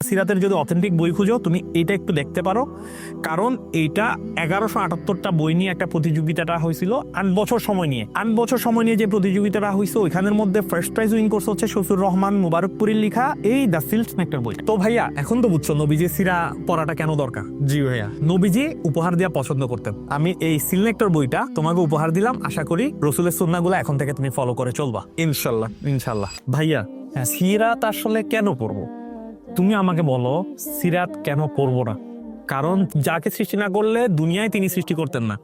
সিরাতের যদি অথেন্টিক বই খুঁজো তুমি এটা একটু দেখতে পারো, কারণ এইটা 1178টা বই নিয়ে একটা প্রতিযোগিতাটা হয়েছিল 8 বছর সময় নিয়ে। 8 বছর সময় নিয়ে যে প্রতিযোগিতাটা হয়েছে ওইখানের মধ্যে ফার্স্ট প্রাইজ উইন করছে হচ্ছে শফিউর রহমান মুবারকপুরীর লেখা এই দ্য সিল্ক নেকটার বই। তো ভাইয়া এখন তো বুঝছো নবীজি সিরা পড়াটা কেন দরকার। জি ভাইয়া, নবীজি উপহার দেওয়া পছন্দ করতেন। আমি এই সিল্ক নেকটার বইটা তোমাকে উপহার দিলাম, আশা করি রসুলের সুন্নাহগুলো এখন থেকে তুমি ফলো করে চলবা ইনশাল্লাহ। ইনশাল্লাহ। ভাইয়া সিরাত আসলে কেন পড়বো তুমি আমাকে বলো, সিরাত কেন পড়বো না? কারণ যাকে সৃষ্টি না করলে দুনিয়ায় তিনি সৃষ্টি করতেন না,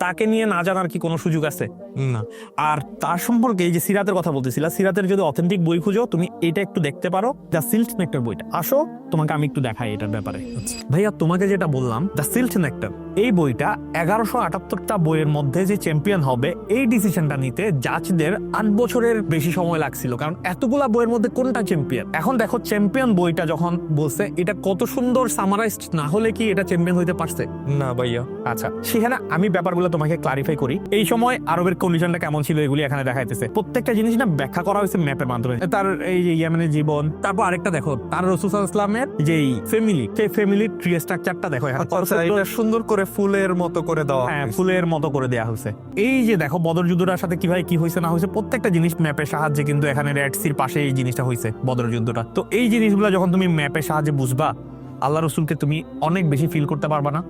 তাকে নিয়ে না জানার কি কোনো সুযোগ আছে? না। আর তার সম্পর্কে এই যে সিরাতের কথা বলতেছিলা, সিরাতের যদি অথেন্টিক বই খুঁজো তুমি এটা একটু দেখতে পারো, দ্য সিল্ক নেকটার বইটা। আসো তোমাকে আমি একটু দেখাই এটার ব্যাপারে। ভাইয়া তোমাকে যেটা বললাম দ্য সিল্ক নেকটার, এই বইটা 1178টা বইয়ের মধ্যে যে চ্যাম্পিয়ন হবে এই ডিসিশনটা নিতে জাজদের 8 বছরের বেশি সময় লাগছিল, কারণ এতগুলা বইয়ের মধ্যে কোনটা চ্যাম্পিয়ন। এখন দেখো চ্যাম্পিয়ন বইটা যখন বলছে, এটা কত সুন্দর সামারাইজড না হলে কি এটা চ্যাম্পিয়ন হইতে পারছে? না ভাইয়া। আচ্ছা, সেখানে আমি ব্যাপারগুলো তোমাকে ক্লারিফাই করি। এই সময় আরবের কন্ডিশনটা কেমন ছিল এগুলি এখানে দেখাইতেছে। প্রত্যেকটা জিনিস না ব্যাখ্যা করা হয়েছে ম্যাপের মাধ্যমে। তার এই যে ইয়েমেনের জীবন, তারপর আরেকটা দেখো তার রাসূল সাল্লাল্লাহু আলাইহি ওয়াসাল্লামের যেই ফ্যামিলি, সেই ফ্যামিলির ট্রি স্ট্রাকচারটা দেখো এখানে। আচ্ছা, এটা সুন্দর করে ফুলের মতো করে দেওয়া। হ্যাঁ, ফুলের মতো করে দেওয়া হয়েছে। এই যে দেখো বদর যুদ্ধটার সাথে কিভাবে কি হয়েছে না হয়েছে, প্রত্যেকটা জিনিস ম্যাপের সাহায্যে কিন্তু এখানে রেড সির পাশে এই জিনিসটা হয়েছে বদর যুদ্ধটা। তো এই জিনিসগুলো যখন তুমি ম্যাপের সাহায্যে বুঝবা, আল্লাহ রসুলকে তুমি অনেক বেশি ফিল করতে পারবা না?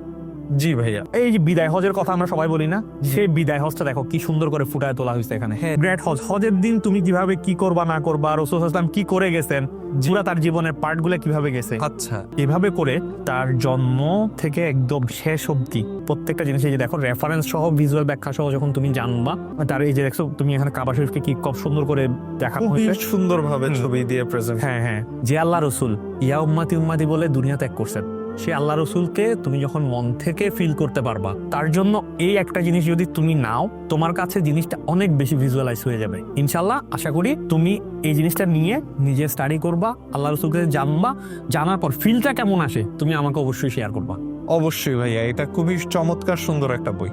জি ভাইয়া। এই যে বিদায় হজের কথা আমরা সবাই বলি না, সেই বিদায় হজটা দেখো কি সুন্দর করে ফুটায় তোলা হয়েছে এখানে। হ্যাঁ। গ্রেট হজ, হজের দিন তুমি কিভাবে কি করবা না করবা, রাসূল সাল্লাল্লাহু আলাইহি ওয়াসাল্লাম কি করে গেছেন, পুরা তার জীবনের পার্ট গুলো কিভাবে গেছে, আচ্ছা। এভাবে করে তার জন্ম থেকে একদম শেষ অবধি প্রত্যেকটা জিনিস এই যে দেখো রেফারেন্স সহ ভিজুয়াল ব্যাখ্যা সহ যখন তুমি জানবা, তার এই যে দেখছো তুমি এখানে কাবা শরীফকে কি খুব সুন্দর করে দেখানো খুবই হয়েছে, সুন্দর ভাবে ছবি দিয়ে প্রেজেন্ট। হ্যাঁ হ্যাঁ, যে আল্লাহ রসুল ইয়া উম্মাতি উম্মাতি বলে দুনিয়া ত্যাগ করছেন, সে আল্লাহ রসুলকে তুমি যখন মন থেকে ফিল করতে পারবা, তার জন্য এই একটা জিনিস যদি তুমি নাও, তোমার কাছে জিনিসটা অনেক বেশি ভিজুয়ালাইজ হয়ে যাবে। ইনশাল্লাহ আশা করি তুমি এই জিনিসটা নিয়ে নিজে স্টাডি করবা, আল্লাহ রসুলকে জানবা, জানার পর ফিলটা কেমন আসে তুমি আমাকে অবশ্যই শেয়ার করবা। অবশ্যই ভাইয়া, এটা খুবই চমৎকার সুন্দর একটা বই।